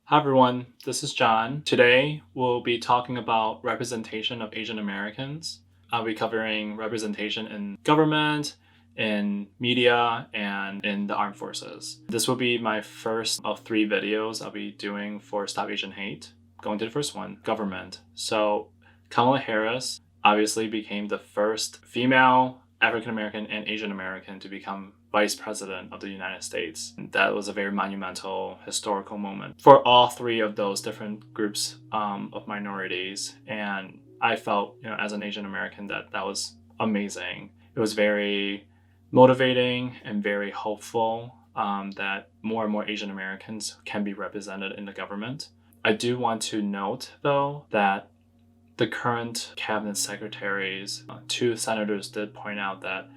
Hi everyone, this is John. Today we'll be talking about representation of Asian Americans. I'll be covering representation in government, in media, and in the armed forces. This will be my first of 3 videos I'll be doing for Stop Asian Hate. Going to the first one, government. So Kamala Harris obviously became the first female African American and Asian American to become Vice President of the United States. That was a very monumental historical moment for all 3 of those different groups of minorities. And I felt, as an Asian American, that was amazing. It was very motivating and very hopeful that more and more Asian Americans can be represented in the government. I do want to note, though, that the current cabinet secretaries, 2 senators did point out that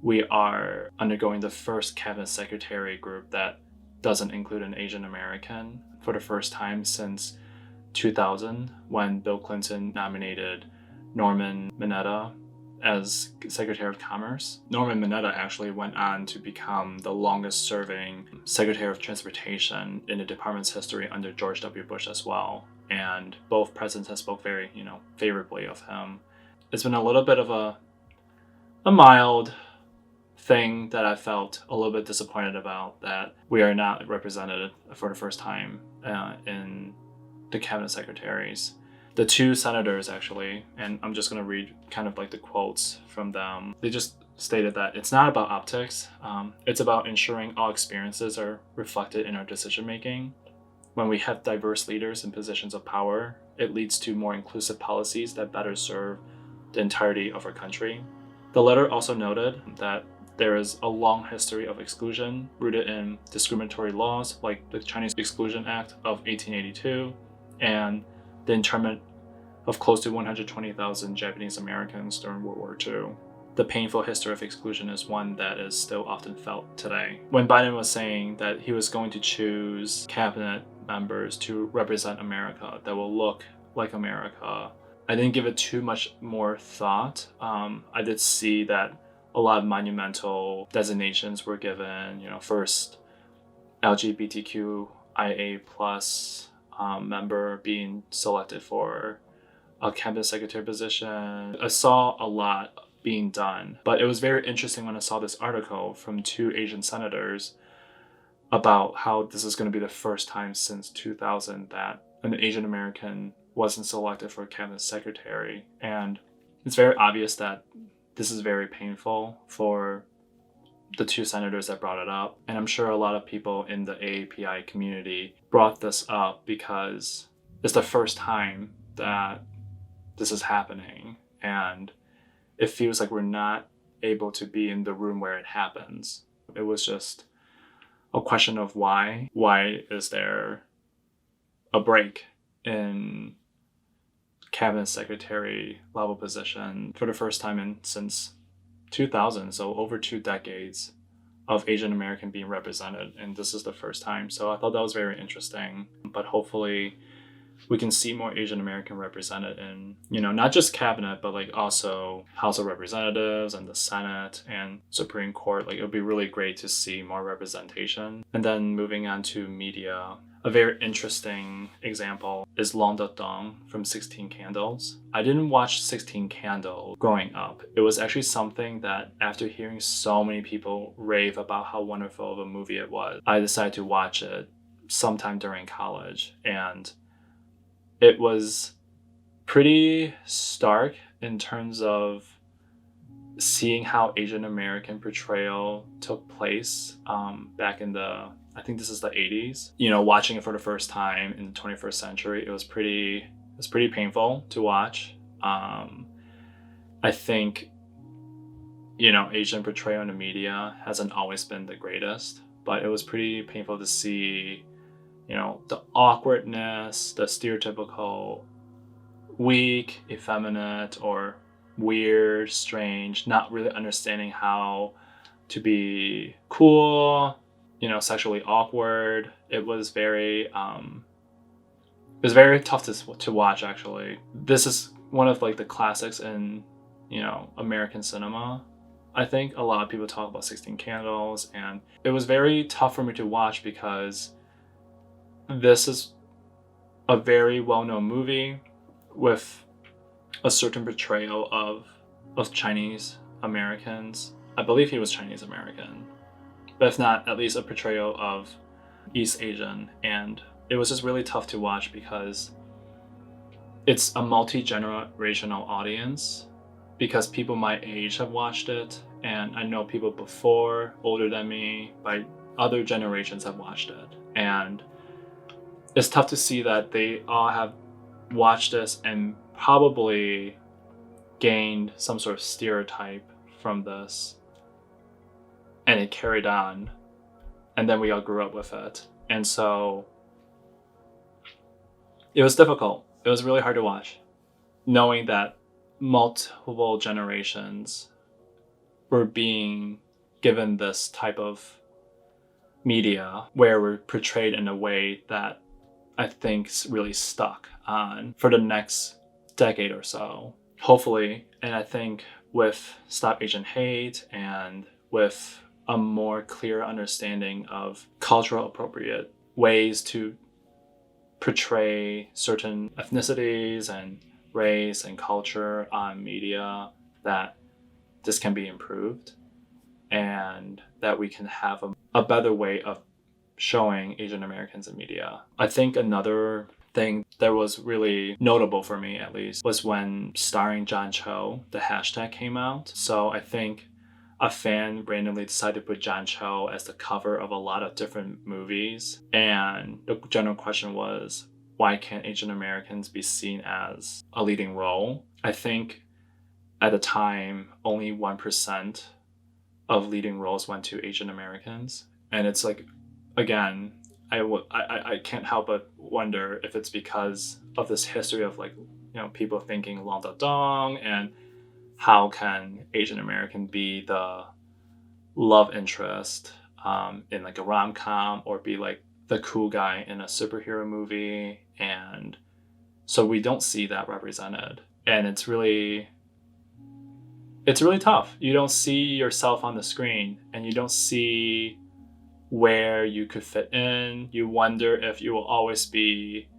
we are undergoing the first cabinet secretary group that doesn't include an Asian American for the first time since 2000, when Bill Clinton nominated Norman Mineta as Secretary of Commerce. Norman Mineta actually went on to become the longest serving Secretary of Transportation in the department's history under George W. Bush as well. And both presidents have spoke very, favorably of him. It's been a little bit of a mild thing that I felt a little bit disappointed about, that we are not represented for the first time in the cabinet secretaries. The 2 senators actually, and I'm just going to read kind of like the quotes from them. They just stated that it's not about optics. It's about ensuring all experiences are reflected in our decision making. When we have diverse leaders in positions of power, it leads to more inclusive policies that better serve the entirety of our country. The letter also noted that there is a long history of exclusion rooted in discriminatory laws like the Chinese Exclusion Act of 1882 and the internment of close to 120,000 Japanese Americans during World War II. The painful history of exclusion is one that is still often felt today. When Biden was saying that he was going to choose cabinet members to represent America that will look like America, I didn't give it too much more thought. I did see that a lot of monumental designations were given. First LGBTQIA plus member being selected for a cabinet secretary position. I saw a lot being done, but it was very interesting when I saw this article from 2 Asian senators about how this is going to be the first time since 2000 that an Asian American wasn't selected for a cabinet secretary. And it's very obvious that this is very painful for the 2 senators that brought it up. And I'm sure a lot of people in the AAPI community brought this up because it's the first time that this is happening. And it feels like we're not able to be in the room where it happens. It was just a question of why. Why is there a break in cabinet secretary level position for the first time since 2000, so over 2 decades of Asian American being represented, and this is the first time. So I thought that was very interesting, but hopefully we can see more Asian American represented in, not just cabinet, but like also House of Representatives and the Senate and Supreme Court. Like, it would be really great to see more representation. And then moving on to media, a very interesting example is Long Da Dong from 16 Candles. I didn't watch 16 Candles growing up. It was actually something that, after hearing so many people rave about how wonderful of a movie it was, I decided to watch it sometime during college. And it was pretty stark in terms of seeing how Asian American portrayal took place back in I think this is the 80s. Watching it for the first time in the 21st century, it was pretty painful to watch. I think, Asian portrayal in the media hasn't always been the greatest, but it was pretty painful to see, the awkwardness, the stereotypical weak, effeminate, or weird, strange, not really understanding how to be cool, sexually awkward. It was very tough to watch, actually. This is one of like the classics in, American cinema. I think a lot of people talk about 16 Candles, and it was very tough for me to watch because this is a very well-known movie with a certain portrayal of Chinese Americans. I believe he was Chinese American, but if not, at least a portrayal of East Asian. And it was just really tough to watch because it's a multi-generational audience, because people my age have watched it, and I know people before, older than me, by other generations have watched it. And it's tough to see that they all have watched this and probably gained some sort of stereotype from this, and it carried on, and then we all grew up with it. And so it was difficult. It was really hard to watch, knowing that multiple generations were being given this type of media where we're portrayed in a way that I think's really stuck on for the next decade or so. Hopefully, and I think with Stop Asian Hate and with a more clear understanding of cultural appropriate ways to portray certain ethnicities and race and culture on media, that this can be improved and that we can have a better way of showing Asian Americans in media. I think another thing that was really notable for me, at least, was when starring John Cho, the hashtag came out. So I think a fan randomly decided to put John Cho as the cover of a lot of different movies. And the general question was, why can't Asian Americans be seen as a leading role? I think at the time, only 1% of leading roles went to Asian Americans. And it's like, again, I can't help but wonder if it's because of this history of, like, people thinking Long Da Dong, and how can Asian American be the love interest in like a rom-com, or be like the cool guy in a superhero movie. And so we don't see that represented, and it's really tough. You don't see yourself on the screen, and you don't see where you could fit in. You wonder if you will always be,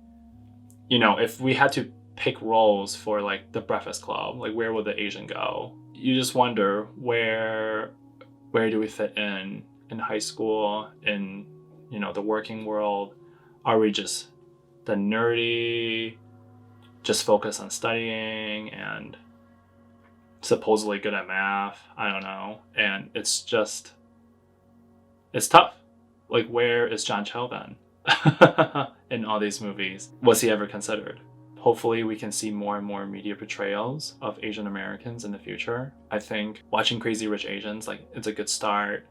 if we had to pick roles for like the Breakfast Club, like where would the Asian go? You just wonder where do we fit in high school, in the working world? Are we just the nerdy, just focus on studying and supposedly good at math? I don't know. And it's tough. Like, where is John Cho then in all these movies? Was he ever considered? Hopefully we can see more and more media portrayals of Asian Americans in the future. I think watching Crazy Rich Asians, like, it's a good start.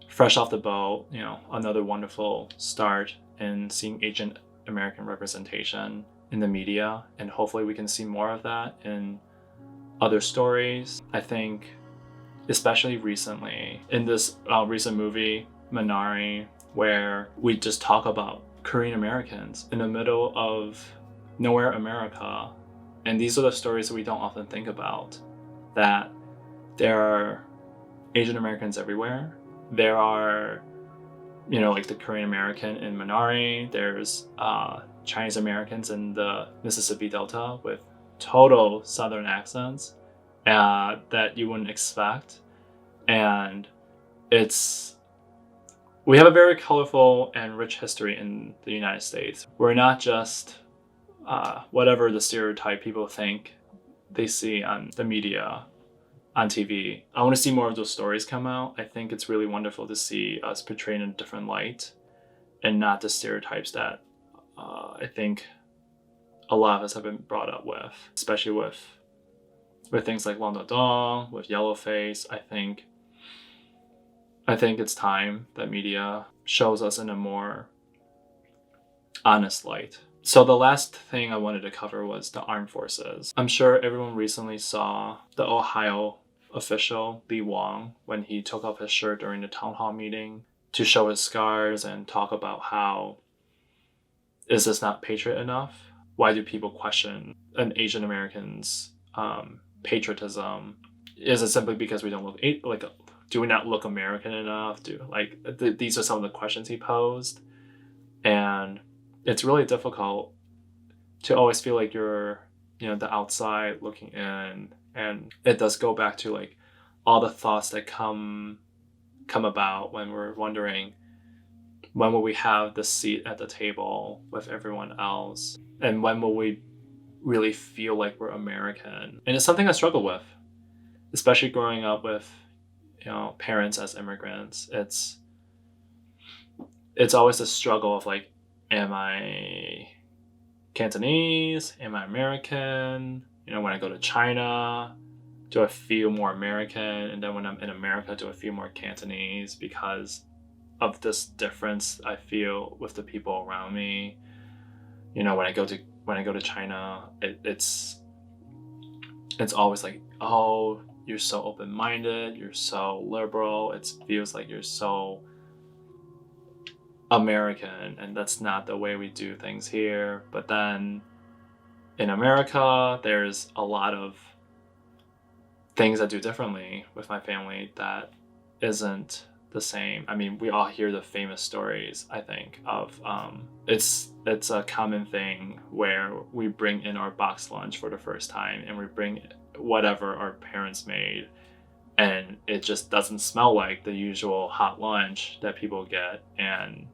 Fresh off the boat, another wonderful start in seeing Asian American representation in the media. And hopefully we can see more of that in other stories. I think especially recently in this recent movie, Minari, where we just talk about Korean Americans in the middle of nowhere America. And these are the stories that we don't often think about, that there are Asian Americans everywhere. There are, like the Korean American in Minari. There's Chinese Americans in the Mississippi Delta with total Southern accents that you wouldn't expect. And we have a very colorful and rich history in the United States. We're not just whatever the stereotype people think they see on the media, on TV. I want to see more of those stories come out. I think it's really wonderful to see us portrayed in a different light, and not the stereotypes that I think a lot of us have been brought up with, especially with things like Long Da Dong, with Yellowface. I think it's time that media shows us in a more honest light. So the last thing I wanted to cover was the armed forces. I'm sure everyone recently saw the Ohio official, Lee Wong, when he took off his shirt during the town hall meeting to show his scars and talk about how, is this not patriot enough? Why do people question an Asian American's patriotism? Is it simply because we don't look do we not look American enough? These are some of the questions he posed. And it's really difficult to always feel like you're, the outside looking in. And it does go back to like all the thoughts that come about when we're wondering, when will we have the seat at the table with everyone else? And when will we really feel like we're American? And it's something I struggle with, especially growing up with, parents as immigrants. It's always a struggle of like, am I Cantonese? Am I American? When I go to China, do I feel more American? And then when I'm in America, do I feel more Cantonese because of this difference I feel with the people around me? When I go to China, it's always like, oh, you're so open-minded, you're so liberal. It feels like you're so American, and that's not the way we do things here. But then in America, there's a lot of things I do differently with my family that isn't the same. I mean, we all hear the famous stories, I think, of it's a common thing where we bring in our box lunch for the first time, and we bring whatever our parents made, and it just doesn't smell like the usual hot lunch that people get, and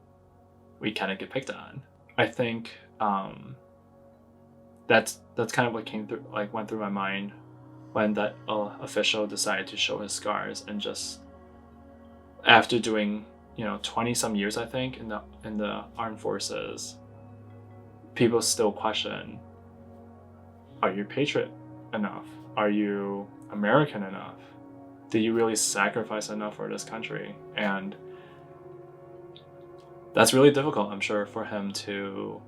we kind of get picked on. I think that's kind of what went through my mind when that official decided to show his scars, and just after doing 20 some years, I think, in the armed forces, people still question, are you patriot enough? Are you American enough? Do you really sacrifice enough for this country? And that's really difficult, I'm sure, for him to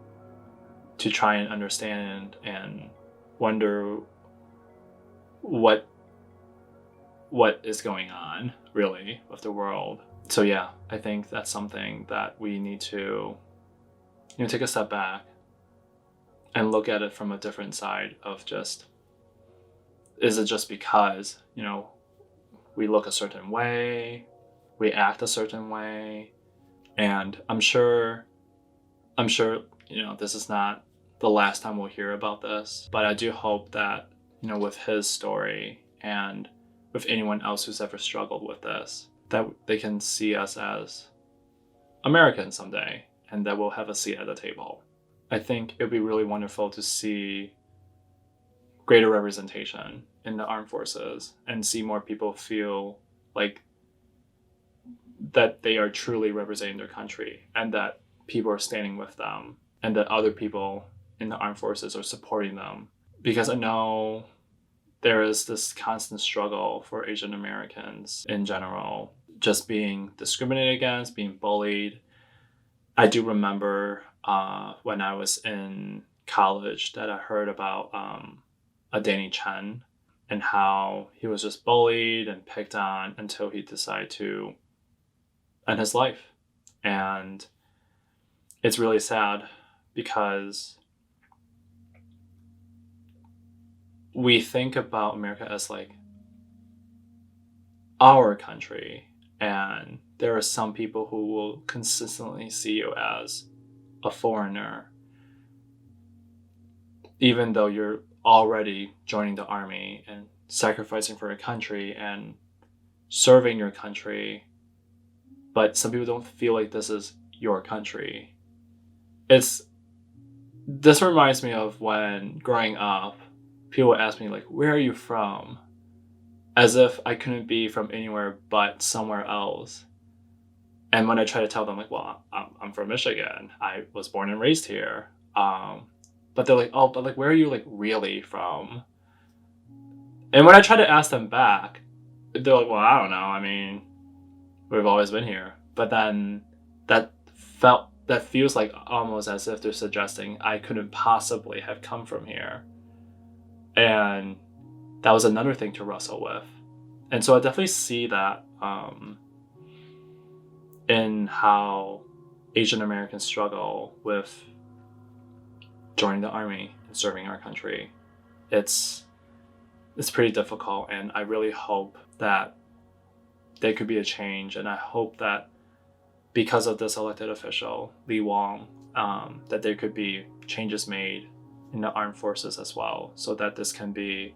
try and understand and wonder what is going on really with the world. So yeah, I think that's something that we need to take a step back and look at it from a different side of just, is it just because we look a certain way, we act a certain way? And I'm sure this is not the last time we'll hear about this, but I do hope that with his story and with anyone else who's ever struggled with this, that they can see us as Americans someday, and that we'll have a seat at the table. I think it would be really wonderful to see greater representation in the armed forces and see more people feel like that they are truly representing their country, and that people are standing with them, and that other people in the armed forces are supporting them. Because I know there is this constant struggle for Asian Americans in general, just being discriminated against, being bullied. I do remember when I was in college that I heard about a Danny Chen, and how he was just bullied and picked on until he decided to end his life. And it's really sad because we think about America as like our country, and there are some people who will consistently see you as a foreigner, even though you're already joining the army and sacrificing for your country and serving your country. But some people don't feel like this is your country. This reminds me of when growing up, people would ask me like, where are you from? As if I couldn't be from anywhere but somewhere else. And when I try to tell them like, well, I'm from Michigan, I was born and raised here. But they're like, oh, but like, where are you like really from? And when I try to ask them back, they're like, well, I don't know. I mean, we've always been here. But then that feels like almost as if they're suggesting I couldn't possibly have come from here. And that was another thing to wrestle with. And so I definitely see that in how Asian Americans struggle with joining the army and serving our country. It's pretty difficult, and I really hope that there could be a change, and I hope that because of this elected official, Lee Wong, that there could be changes made in the armed forces as well, so that this can be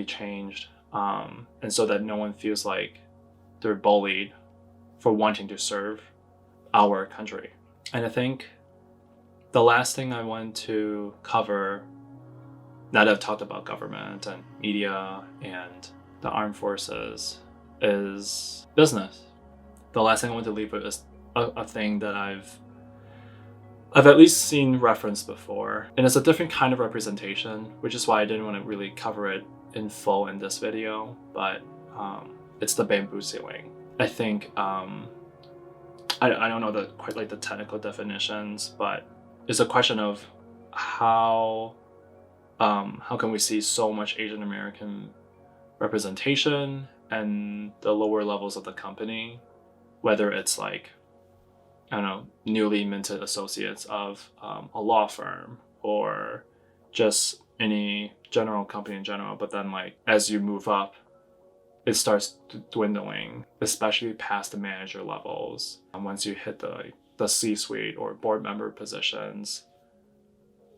changed, and so that no one feels like they're bullied for wanting to serve our country. And I think the last thing I want to cover, now that I've talked about government and media and the armed forces, is business. The last thing I want to leave with is a thing that I've at least seen referenced before, and it's a different kind of representation, which is why I didn't want to really cover it in full in this video, but it's the bamboo ceiling. I think I don't know quite the technical definitions, but it's a question of how can we see so much Asian American representation and the lower levels of the company, whether it's like, I don't know, newly minted associates of a law firm or just any general company in general, but then like as you move up, it starts dwindling, especially past the manager levels. And once you hit the C-suite or board member positions,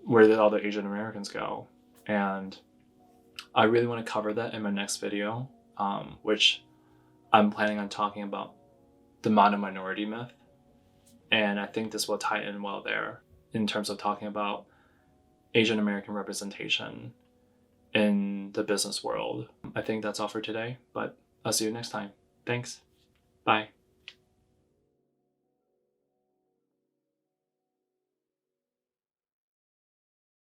where did all the Asian Americans go? And I really want to cover that in my next video, which I'm planning on talking about the mono-minority myth. And I think this will tie in well there in terms of talking about Asian American representation in the business world. I think that's all for today, but I'll see you next time. Thanks. Bye.